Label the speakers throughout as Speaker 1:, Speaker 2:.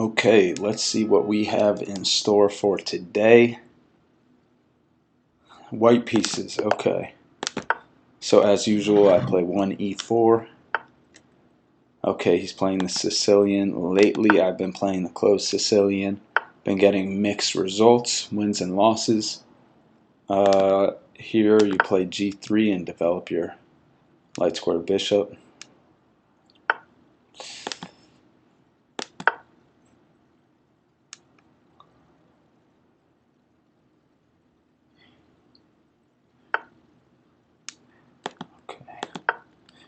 Speaker 1: Okay, let's see what we have in store for today. White pieces, okay. So as usual, I play one e4. Okay, he's playing the Sicilian. Lately, I've been playing the closed Sicilian. Been getting mixed results, wins and losses. Here you play g3 and develop your light square bishop.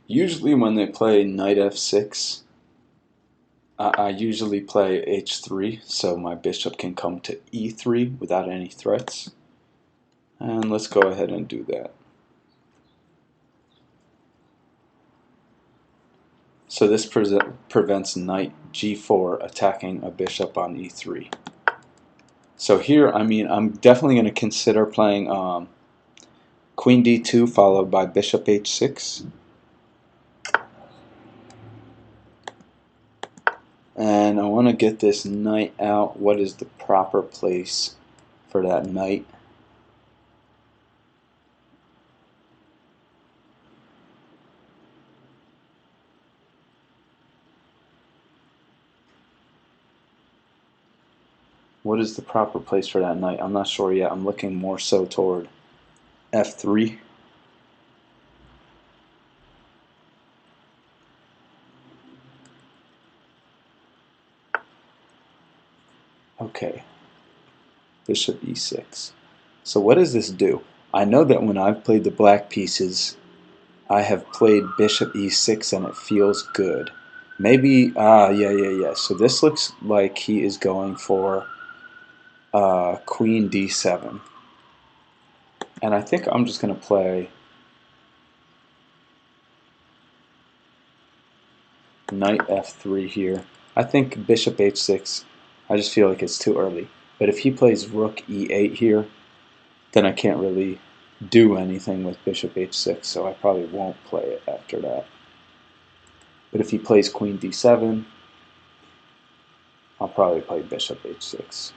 Speaker 1: Usually when they play knight f6, I usually play h3 so my bishop can come to e3 without any threats. And let's go ahead and do that. So this prevents knight g4 attacking a bishop on e3. So here, I'm definitely going to consider playing queen d2 followed by bishop h6. And I want to get this knight out. What is the proper place for that knight? What is the proper place for that knight? I'm not sure yet. I'm looking more so toward f3. Okay, bishop e6. So what does this do? I know that when I've played the black pieces, I have played bishop e6 and it feels good. Maybe, yeah. So this looks like he is going for queen d7. And I think I'm just going to play knight f3 here. I think bishop h6, I just feel like it's too early. But if he plays rook e8 here, then I can't really do anything with bishop h6, so I probably won't play it after that. But if he plays queen d7, I'll probably play bishop h6.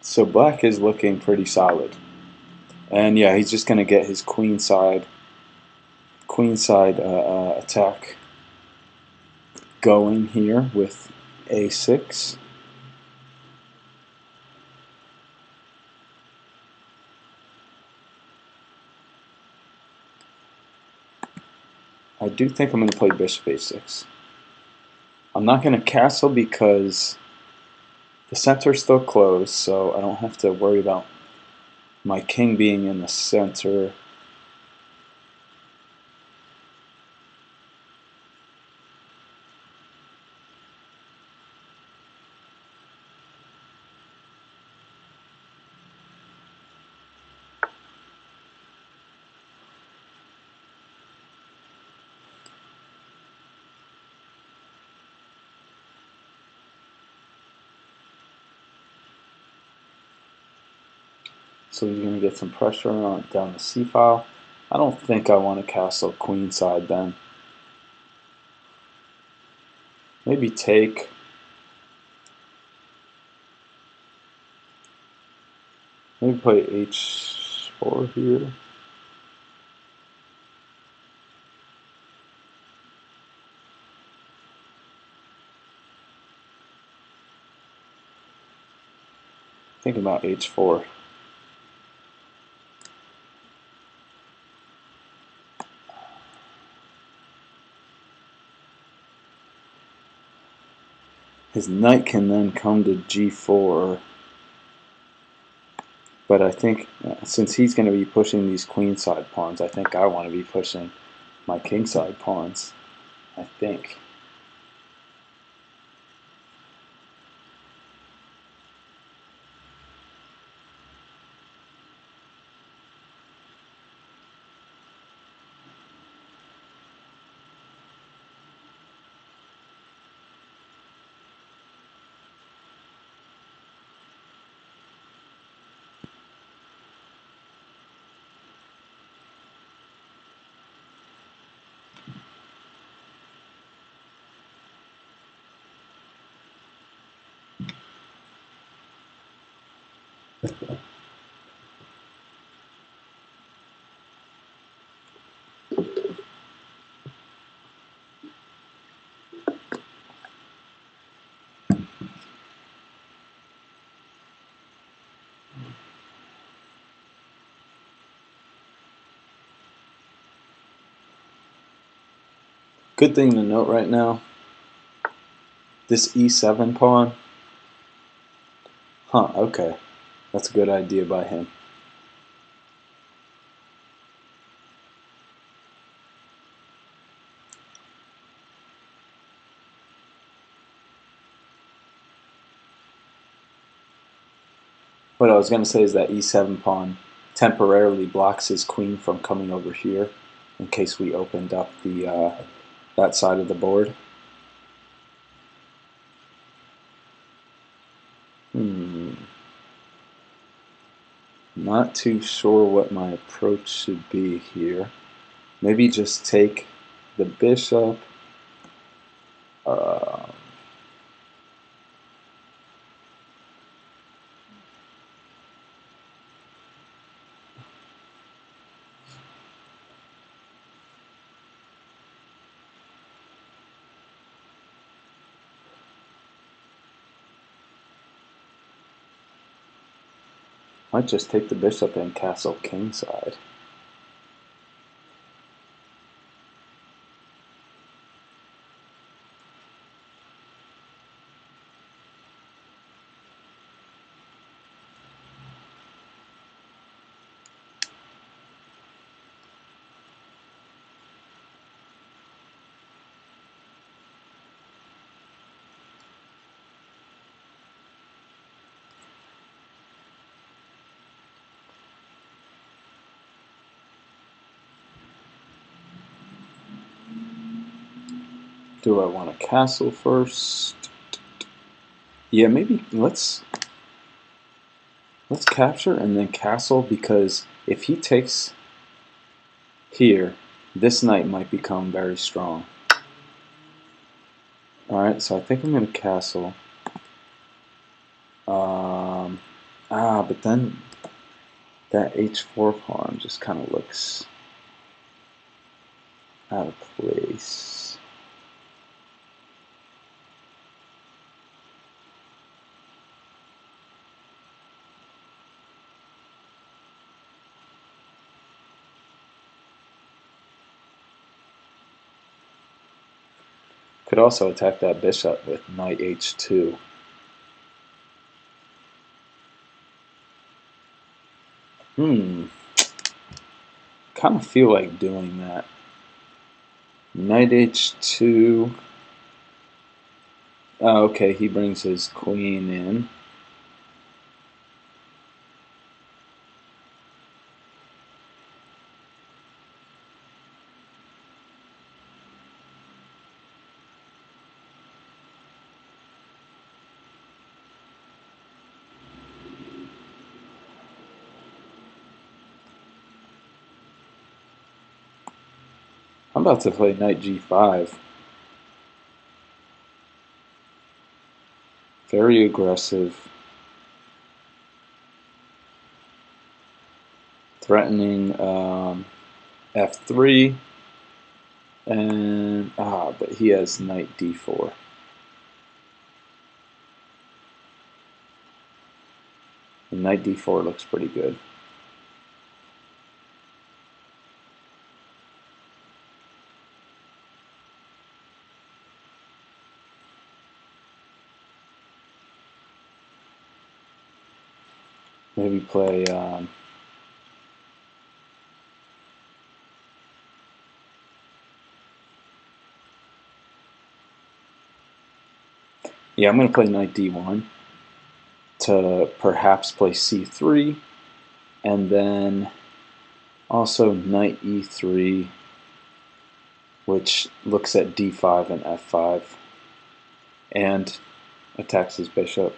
Speaker 1: So black is looking pretty solid. And yeah, he's just going to get his queenside attack going here with a6. I do think I'm going to play bishop a6. I'm not going to castle because the center's still closed, so I don't have to worry about my king being in the center. So he's going to get some pressure on down the c file. I don't think I want to castle queenside then. Maybe take. Maybe play h4 here. Think about h4. His knight can then come to g4, but I think since he's going to be pushing these queenside pawns, I think I want to be pushing my kingside pawns. I think. Good thing to note right now, this e7 pawn, okay, that's a good idea by him. What I was going to say is that e7 pawn temporarily blocks his queen from coming over here in case we opened up the that side of the board. Not too sure what my approach should be here. Maybe just take the bishop. Might just take the bishop and castle kingside. Do I want to castle first? Yeah, maybe let's capture and then castle, because if he takes here, this knight might become very strong. Alright, so I think I'm going to castle. But then that h4 pawn just kind of looks out of place. Could also attack that bishop with knight h2. Kind of feel like doing that. Knight h2. Oh, okay, he brings his queen in. I'm about to play knight g5. Very aggressive. Threatening f3. And, but he has knight d4. And knight d4 looks pretty good. maybe play yeah, I'm going to play knight d1 to perhaps play c3, and then also knight e3, which looks at d5 and f5 and attacks his bishop.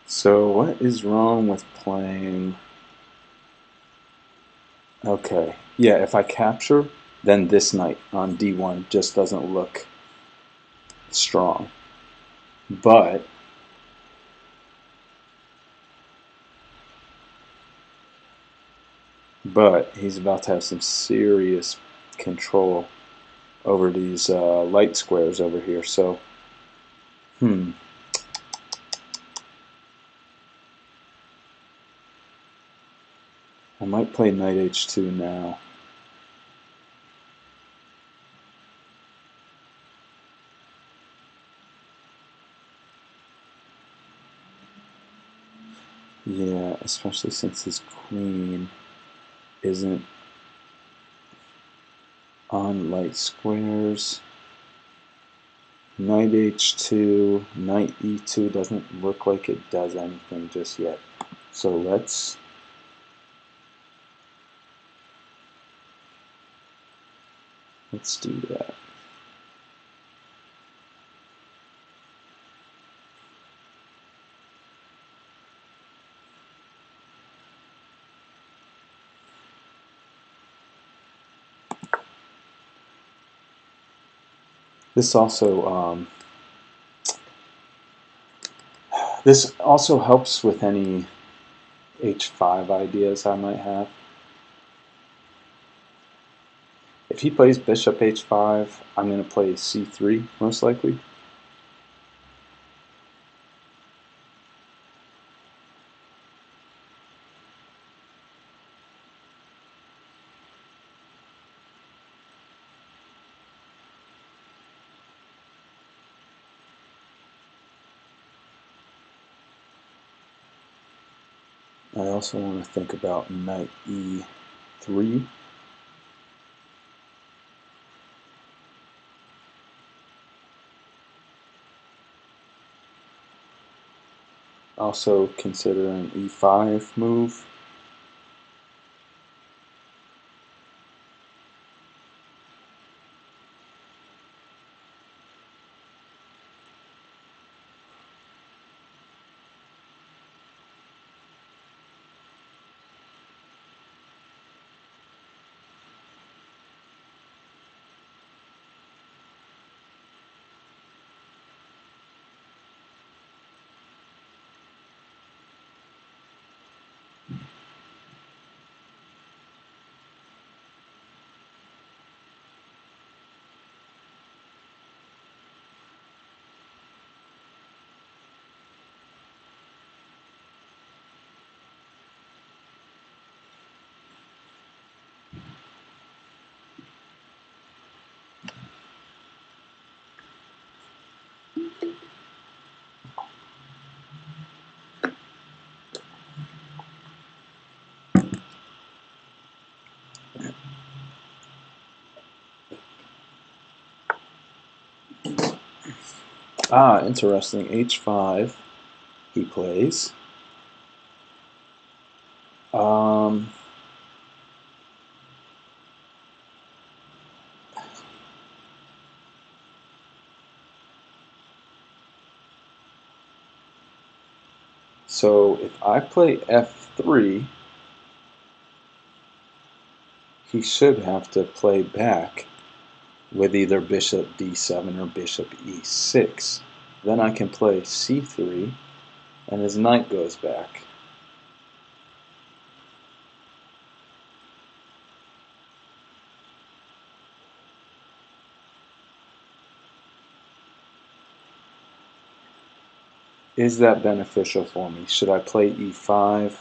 Speaker 1: So what is wrong with playing? Okay, yeah, if I capture, then this knight on d1 just doesn't look strong. But he's about to have some serious control over these light squares over here. So, I might play knight h2 now. Yeah, especially since his queen isn't on light squares. Knight h2, knight e2 doesn't look like it does anything just yet. So let's do that. This also helps with any h5 ideas I might have. If he plays bishop h5, I'm going to play c3 most likely. I also want to think about knight e3. Also consider an e5 move. Ah, interesting. h5 he plays. Um, So if I play f3, he should have to play back with either bishop d7 or bishop e6. Then I can play c3, and his knight goes back. Is that beneficial for me? Should I play e5?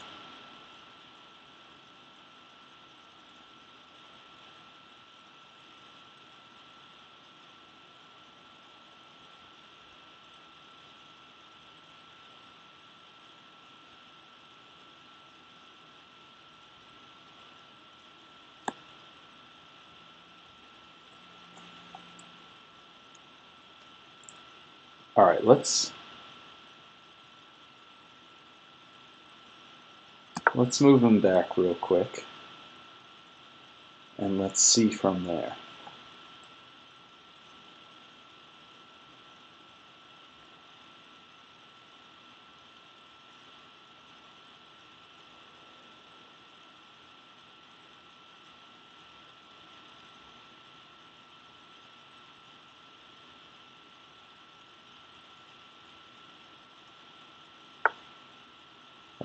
Speaker 1: All right, let's move him back real quick, and let's see from there.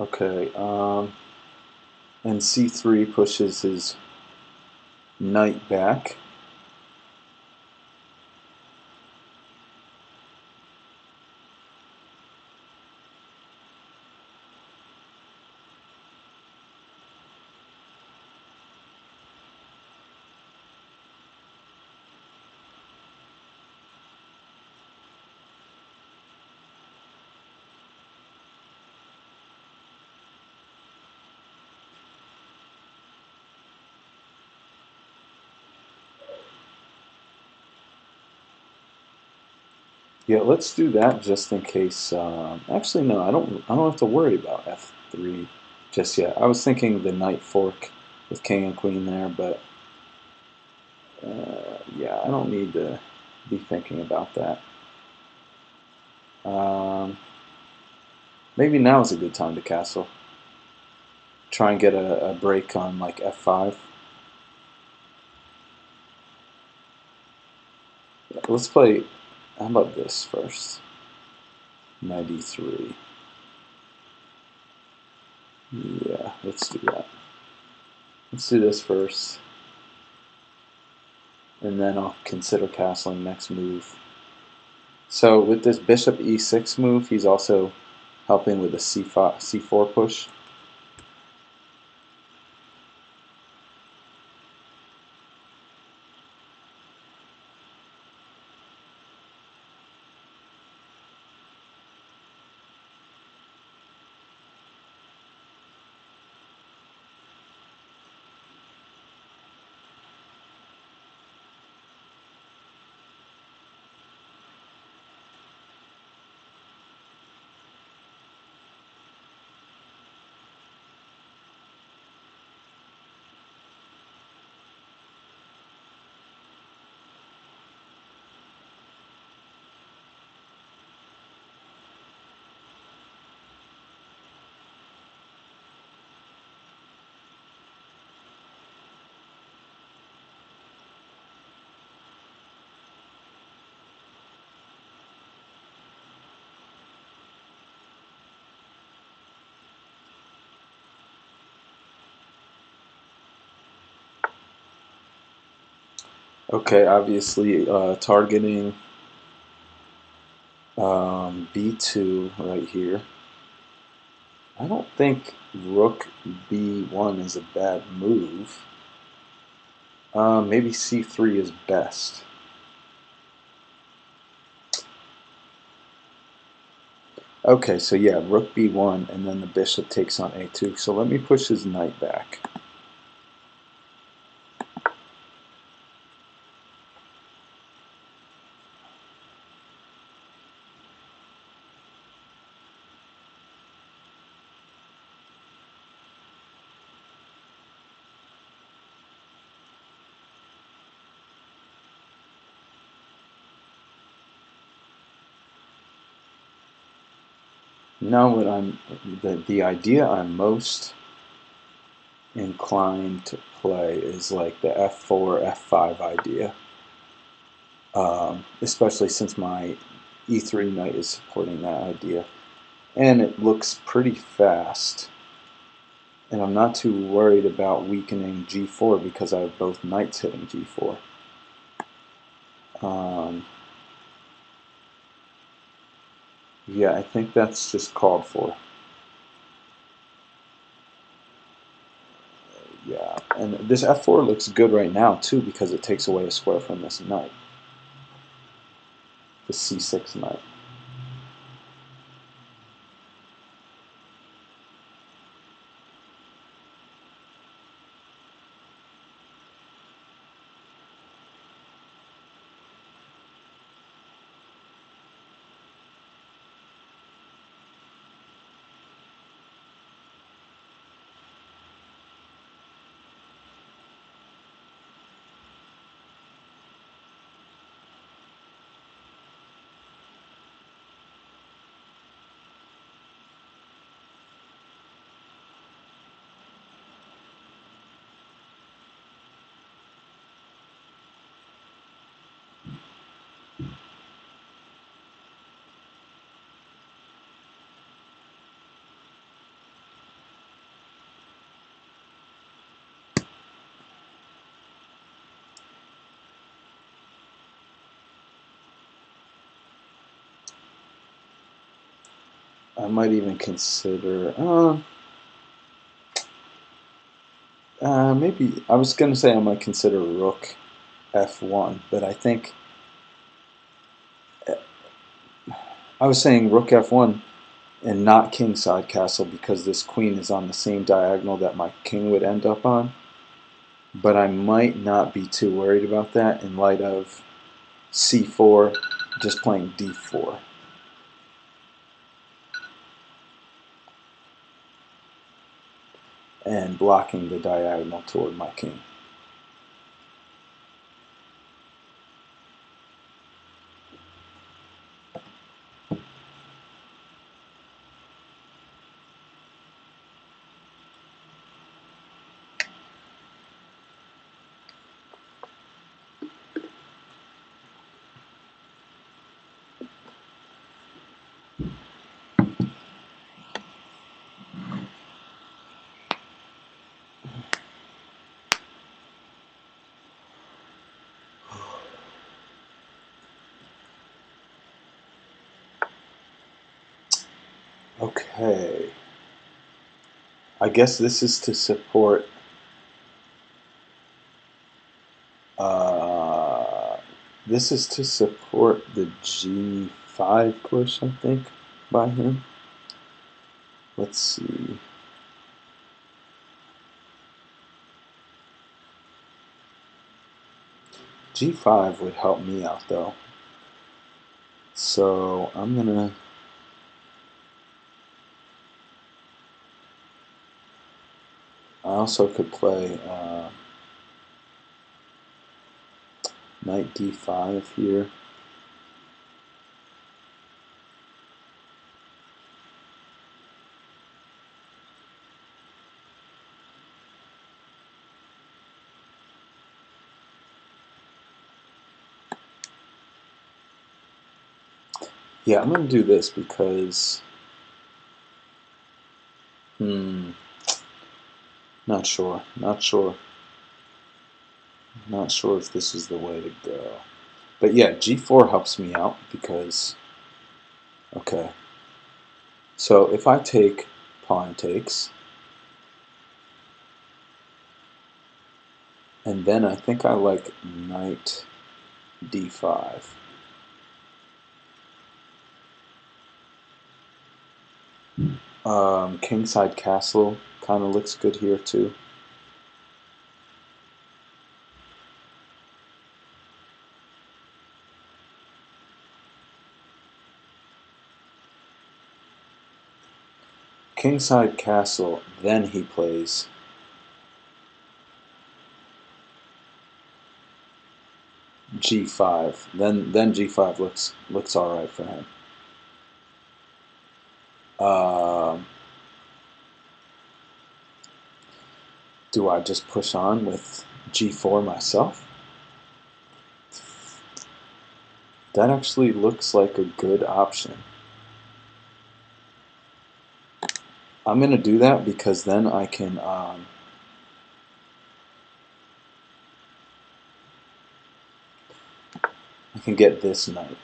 Speaker 1: Okay, and c3 pushes his knight back. Yeah, let's do that just in case. Actually, no, I don't. I don't have to worry about f3 just yet. I was thinking the knight fork with king and queen there, but yeah, I don't need to be thinking about that. Um, Maybe now is a good time to castle. Try and get a break on like f5. Yeah, let's play. How about this first? Knight e3. Yeah, let's do that. Let's do this first, and then I'll consider castling next move. So with this bishop e6 move, he's also helping with the c5, c4 push. Okay, obviously targeting b2 right here. I don't think rook b1 is a bad move. Maybe c3 is best. Okay, so yeah, rook b1, and then the bishop takes on a2. So let me push his knight back. Now what the idea I'm most inclined to play is like the f4, f5 idea. Especially since my e3 knight is supporting that idea. And it looks pretty fast. And I'm not too worried about weakening g4 because I have both knights hitting g4. Yeah, I think that's just called for. Yeah, and this f4 looks good right now too because it takes away a square from this knight, the c6 knight. I might even consider, maybe, I was going to say I might consider rook f1, but I think, I was saying rook f1 and not kingside castle because this queen is on the same diagonal that my king would end up on. But I might not be too worried about that in light of c4, just playing d4. And blocking the diagonal toward my king. Okay. I guess this is to support this is to support the g5 push, I think, by him. Let's see. g5 would help me out though. So I'm gonna I also could play knight d5 here. Yeah, I'm gonna do this because not sure. Not sure if this is the way to go. But yeah, g4 helps me out because okay. So if I take pawn takes, and then I think I like knight d5. Kingside castle kind of looks good here too. Kingside castle, then he plays g5. Then g5 looks all right for him. Um, do I just push on with g4 myself? That actually looks like a good option. I'm going to do that because then I can get this knight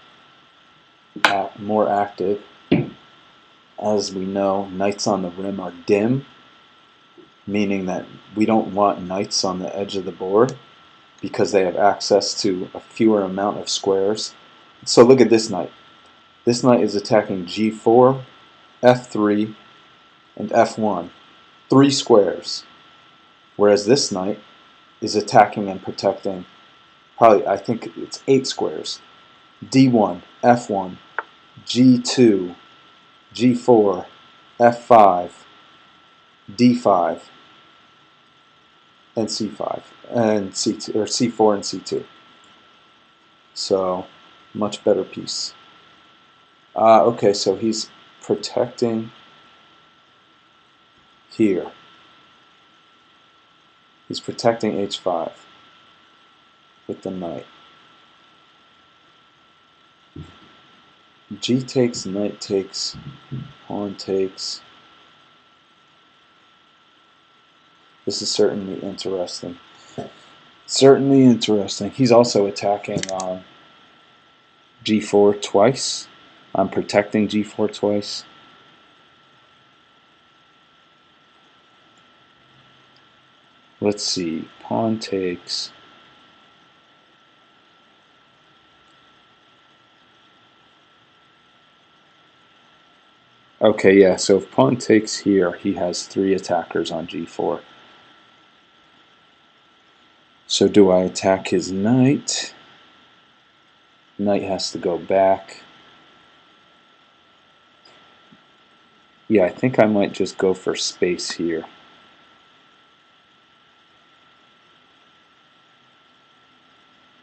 Speaker 1: more active. As we know, knights on the rim are dim, meaning that we don't want knights on the edge of the board because they have access to a fewer amount of squares. So look at this knight. This knight is attacking g4, f3, and f1. 3 squares. Whereas this knight is attacking and protecting probably, I think it's 8 squares. d1, f1, g2, g4, f5, d5, and c5, and c2, or c4 and c2. So, much better piece. Okay, so he's protecting here. He's protecting h5 with the knight. G takes, knight takes, pawn takes. This is certainly interesting. Certainly interesting. He's also attacking g4 twice. I'm protecting g4 twice. Let's see. Pawn takes. Okay, yeah, so if pawn takes here, he has 3 attackers on g4. So do I attack his knight? Knight has to go back. Yeah, I think I might just go for space here.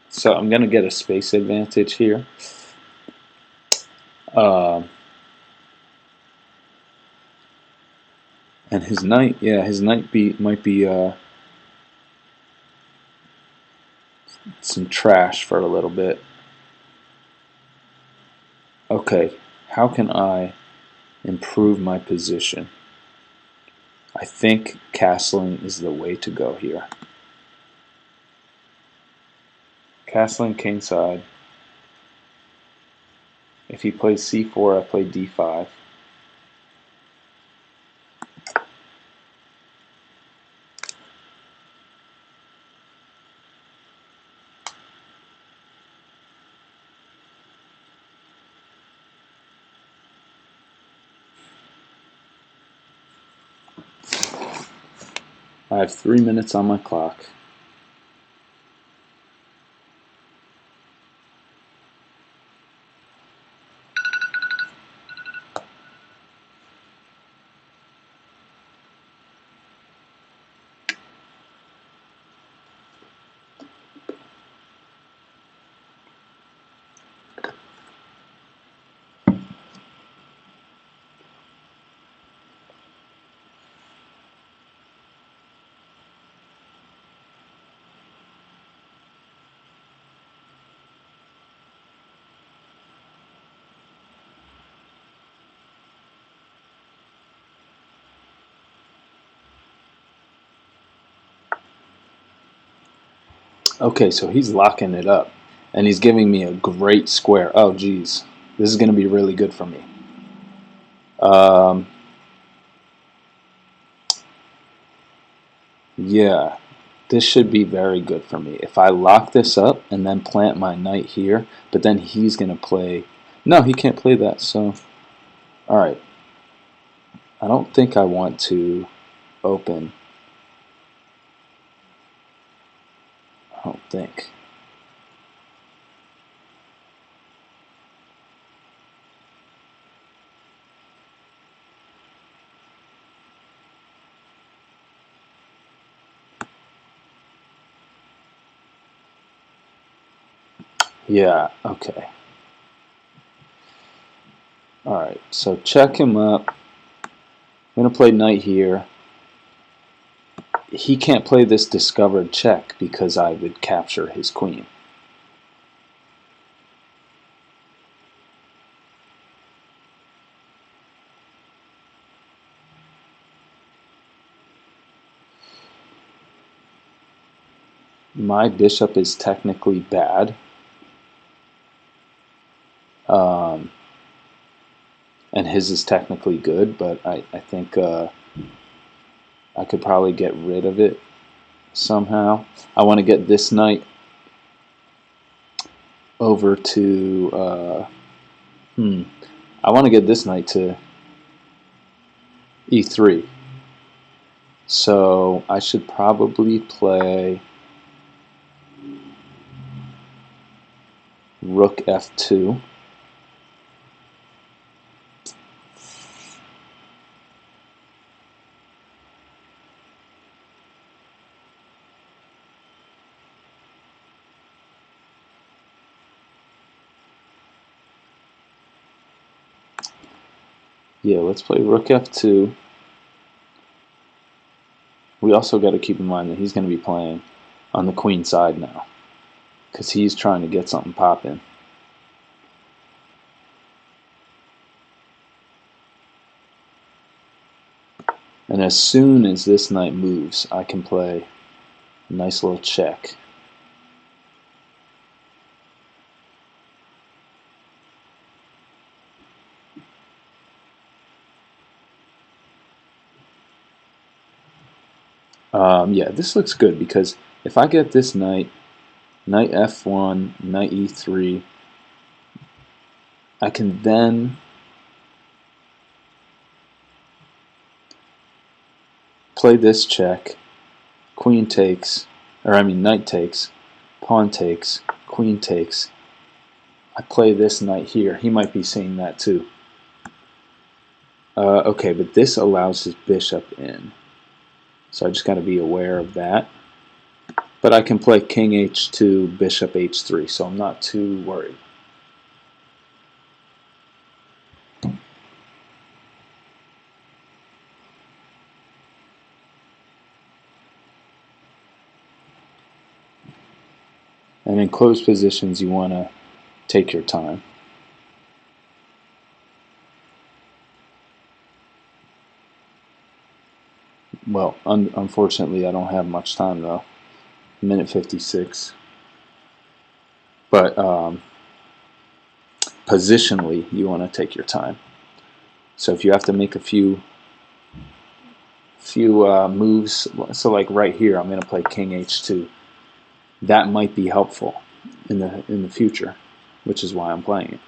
Speaker 1: So I'm going to get a space advantage here. And his knight, yeah, his knight might be some trash for a little bit. Okay, how can I improve my position? I think castling is the way to go here. Castling kingside. If he plays c4, I play d5. I have 3 minutes on my clock. Okay, so he's locking it up. And he's giving me a great square. Oh, geez. This is going to be really good for me. Yeah, this should be very good for me. If I lock this up and then plant my knight here, but then he's going to play... No, he can't play that, so... Alright. I don't think I want to open. I don't think. Yeah, okay. Alright, so check him up. I'm going to play knight here. He can't play this discovered check because I would capture his queen. My bishop is technically bad. And his is technically good, but I think I could probably get rid of it somehow. I want to get this knight over to I want to get this knight to e3. So I should probably play rook f2. Yeah, let's play rook f2. We also got to keep in mind that he's going to be playing on the queen side now, because he's trying to get something popping. And as soon as this knight moves, I can play a nice little check. Yeah, this looks good because if I get this knight, knight f1, knight e3, I can then play this check, queen takes, or I mean knight takes, pawn takes, queen takes. I play this knight here. He might be seeing that too. Okay, but this allows his bishop in. So I just got to be aware of that. But I can play king h2, bishop h3, so I'm not too worried. And in closed positions, you want to take your time. Well, unfortunately, I don't have much time though. Minute 56. But positionally, you want to take your time. So if you have to make a few moves, so like right here, I'm going to play king h2. That might be helpful in the future, which is why I'm playing it.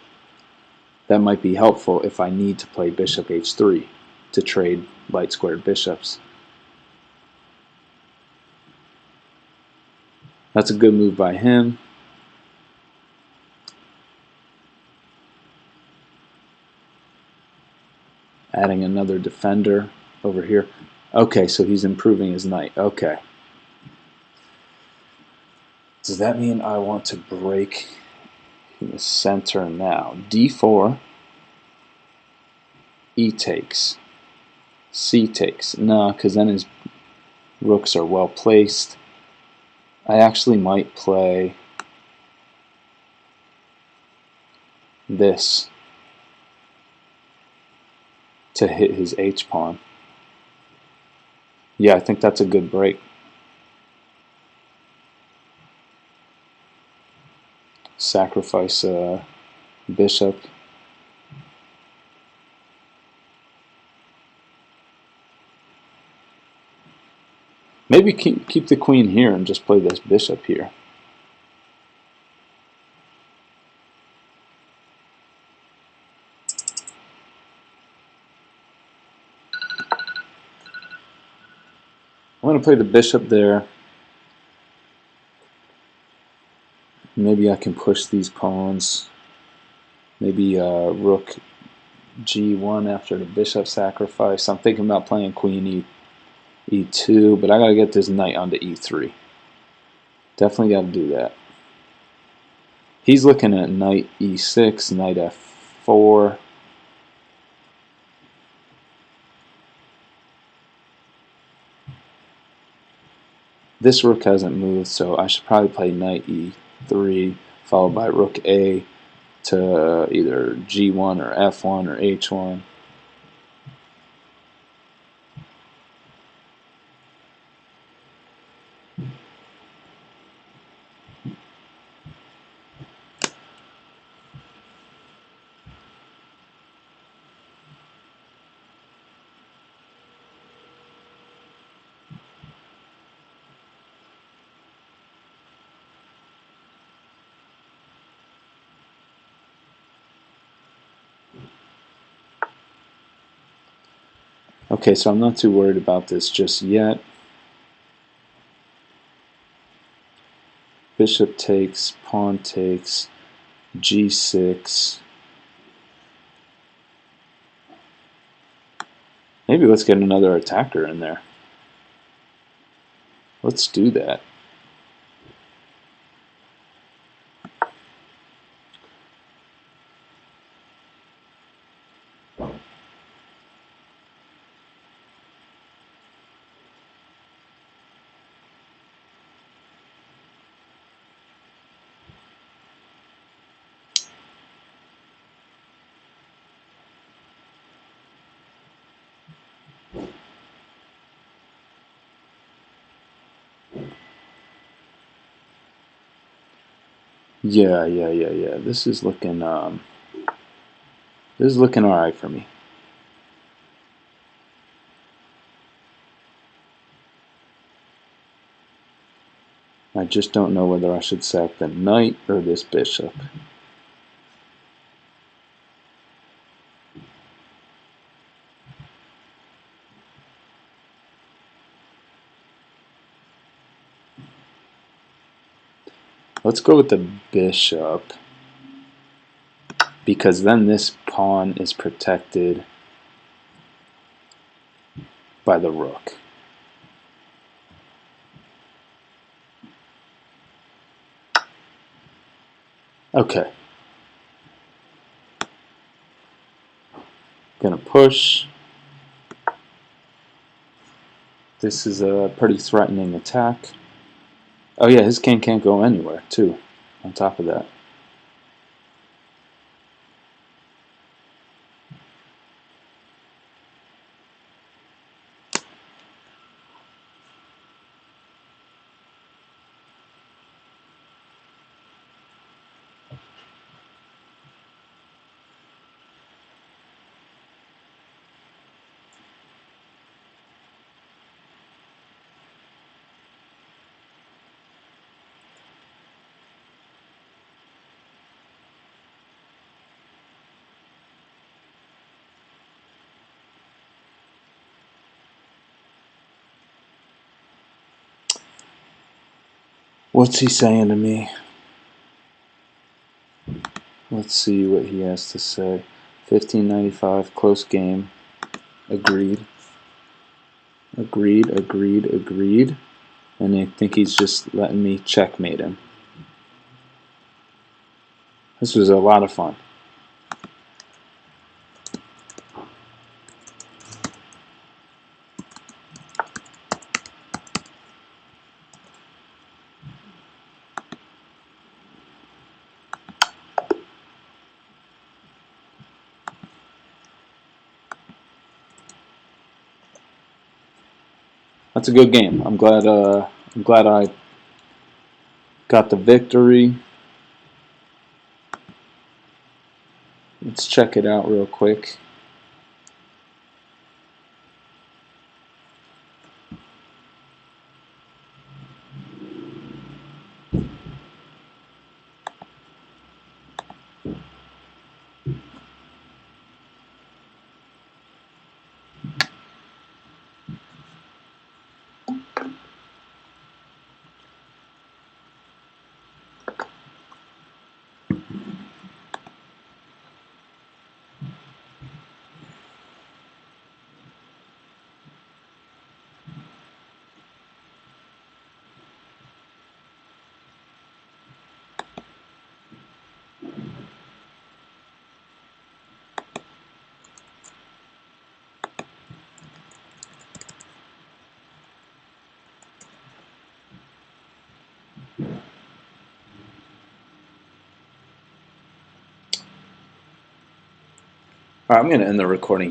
Speaker 1: That might be helpful if I need to play bishop h3 to trade light squared bishops. That's a good move by him. Adding another defender over here. Okay, so he's improving his knight. Okay. Does that mean I want to break in the center now? d4, e takes, c takes. No, because then his rooks are well placed. I actually might play this to hit his h-pawn. Yeah, I think that's a good break. Sacrifice a bishop. Maybe keep the queen here and just play this bishop here. I'm going to play the bishop there. Maybe I can push these pawns. Maybe rook g1 after the bishop sacrifice. I'm thinking about playing queen e2, but I got to get this knight onto e3. Definitely got to do that. He's looking at knight e6, knight f4. This rook hasn't moved, so I should probably play knight e3, followed by rook a to either g1 or f1 or h1. Okay, so I'm not too worried about this just yet. Bishop takes, pawn takes, g6. Maybe let's get another attacker in there. Let's do that. Yeah. This is looking all right for me. I just don't know whether I should sack the knight or this bishop. Let's go with the bishop, because then this pawn is protected by the rook. Okay. Gonna push. This is a pretty threatening attack. Oh yeah, his king can't go anywhere too, on top of that. What's he saying to me? Let's see what he has to say. 1595, close game. Agreed. Agreed. And I think he's just letting me checkmate him. This was a lot of fun. That's a good game. I'm glad I got the victory. Let's check it out real quick. All right, I'm going to end the recording